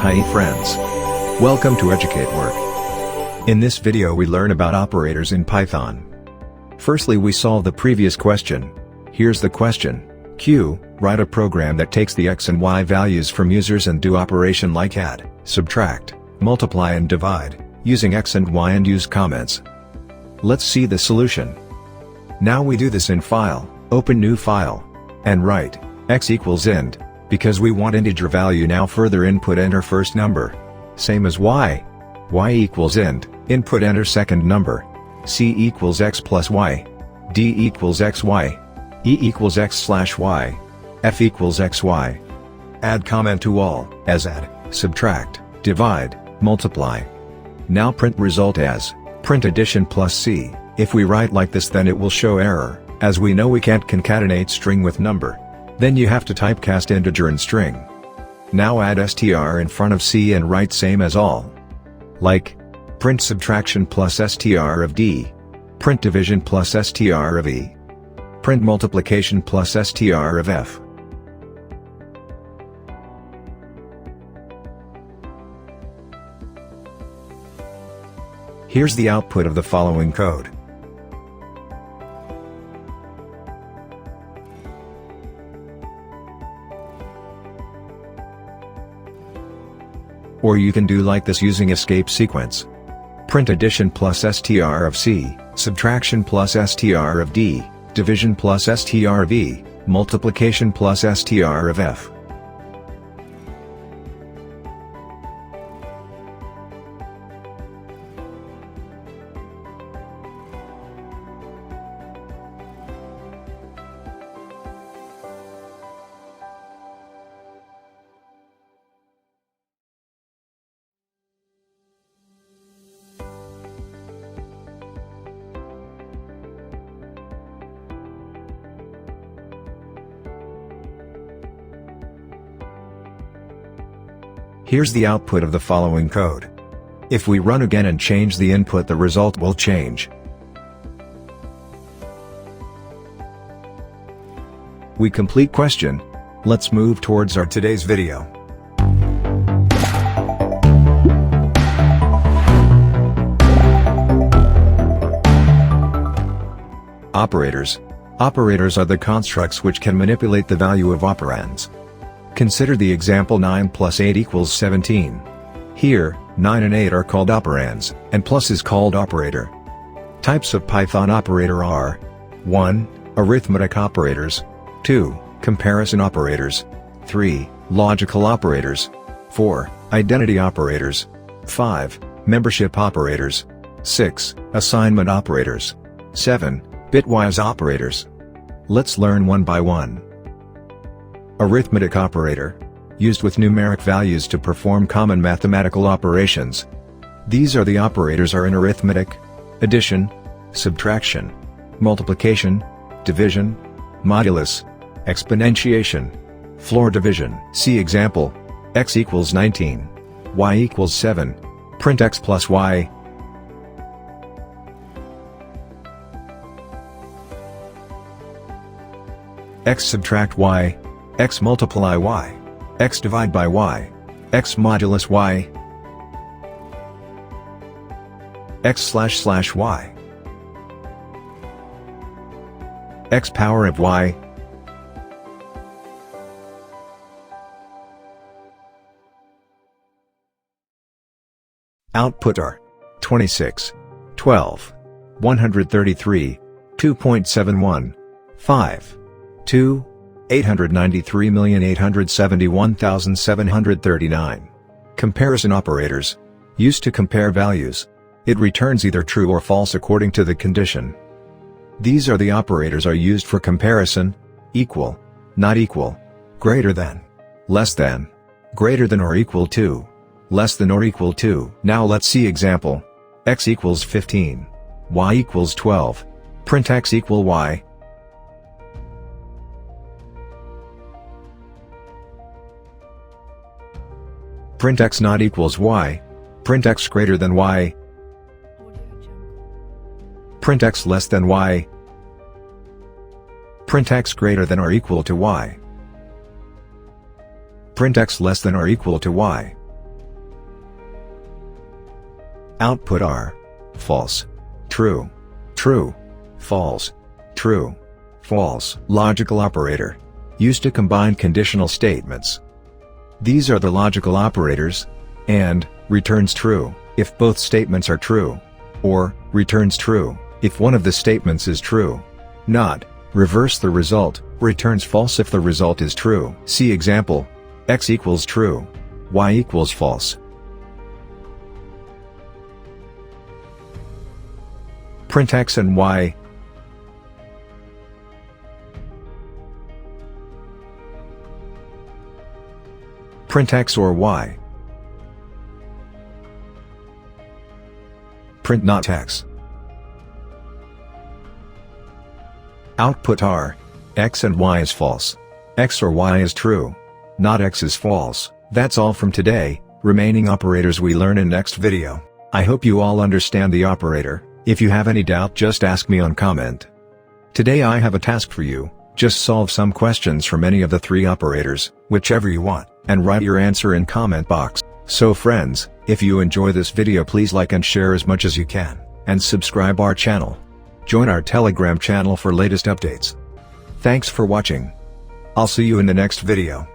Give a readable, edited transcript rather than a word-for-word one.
Hi friends. Welcome to educatwork. In this video we learn about operators in Python. Firstly we solve the previous question. Here's the question. Q, write a program that takes the x and y values from users and do operation like add, subtract, multiply and divide, using x and y and use comments. Let's see the solution. Now we do this in File, open New File, and write x equals int, because we want integer value. Now further input enter first number. Same as y. Y equals int, input enter second number. C equals x plus y. D equals xy. E equals x/y. F equals xy. Add comment to all, as add, subtract, divide, multiply. Now print result as, print addition plus C. If we write like this then it will show error, as we know we can't concatenate string with number. Then you have to typecast integer and string. Now add str in front of C and write same as all. Like, print subtraction plus str of D. Print division plus str of E. Print multiplication plus str of F. Here's the output of the following code. Or you can do like this using escape sequence. Print addition plus str of C, subtraction plus str of D, division plus str of E, multiplication plus str of F. Here's the output of the following code. If we run again and change the input, the result will change. We complete question. Let's move towards our today's video. Operators. Operators are the constructs which can manipulate the value of operands. Consider the example 9 plus 8 equals 17. Here, 9 and 8 are called operands, and plus is called operator. Types of Python operator are 1. Arithmetic operators, 2. Comparison operators, 3. Logical operators, 4. Identity operators, 5. Membership operators, 6. Assignment operators, 7. Bitwise operators. Let's learn one by one. Arithmetic operator. Used with numeric values to perform common mathematical operations. These are the operators are in arithmetic: addition, subtraction, multiplication, division, modulus, exponentiation, floor division. See example, x equals 19, y equals 7, print x plus y. X subtract y, x multiply y, x divide by y, x modulus y, x/y, x power of y. Output are 26, 12, 133, 2.71, 5, 2, 893,871,739. Comparison operators. Used to compare values. It returns either true or false according to the condition. These are the operators are used for comparison: equal, not equal, greater than, less than, greater than or equal to, less than or equal to. Now let's see example. X equals 15, y equals 12, print x equal y. Print x not equals y, print x greater than y, print x less than y, print x greater than or equal to y, print x less than or equal to y. Output are false, true, true, false, true, false. Logical operator. Used to combine conditional statements. These are the logical operators. And returns true if both statements are true. Or returns true if one of the statements is true. Not reverse the result, returns false if the result is true. See example. X equals true, Y equals false. Print X and Y. Print X or Y. Print not X. Output are X and Y is false. X or Y is true. Not X is false. That's all from today. Remaining operators we learn in next video. I hope you all understand the operator. If you have any doubt, just ask me on comment. Today I have a task for you. Just solve some questions from any of the 3 operators, whichever you want, and write your answer in comment box. So friends, if you enjoy this video, please like and share as much as you can, and subscribe our channel. Join our Telegram channel for latest updates. Thanks for watching. I'll see you in the next video.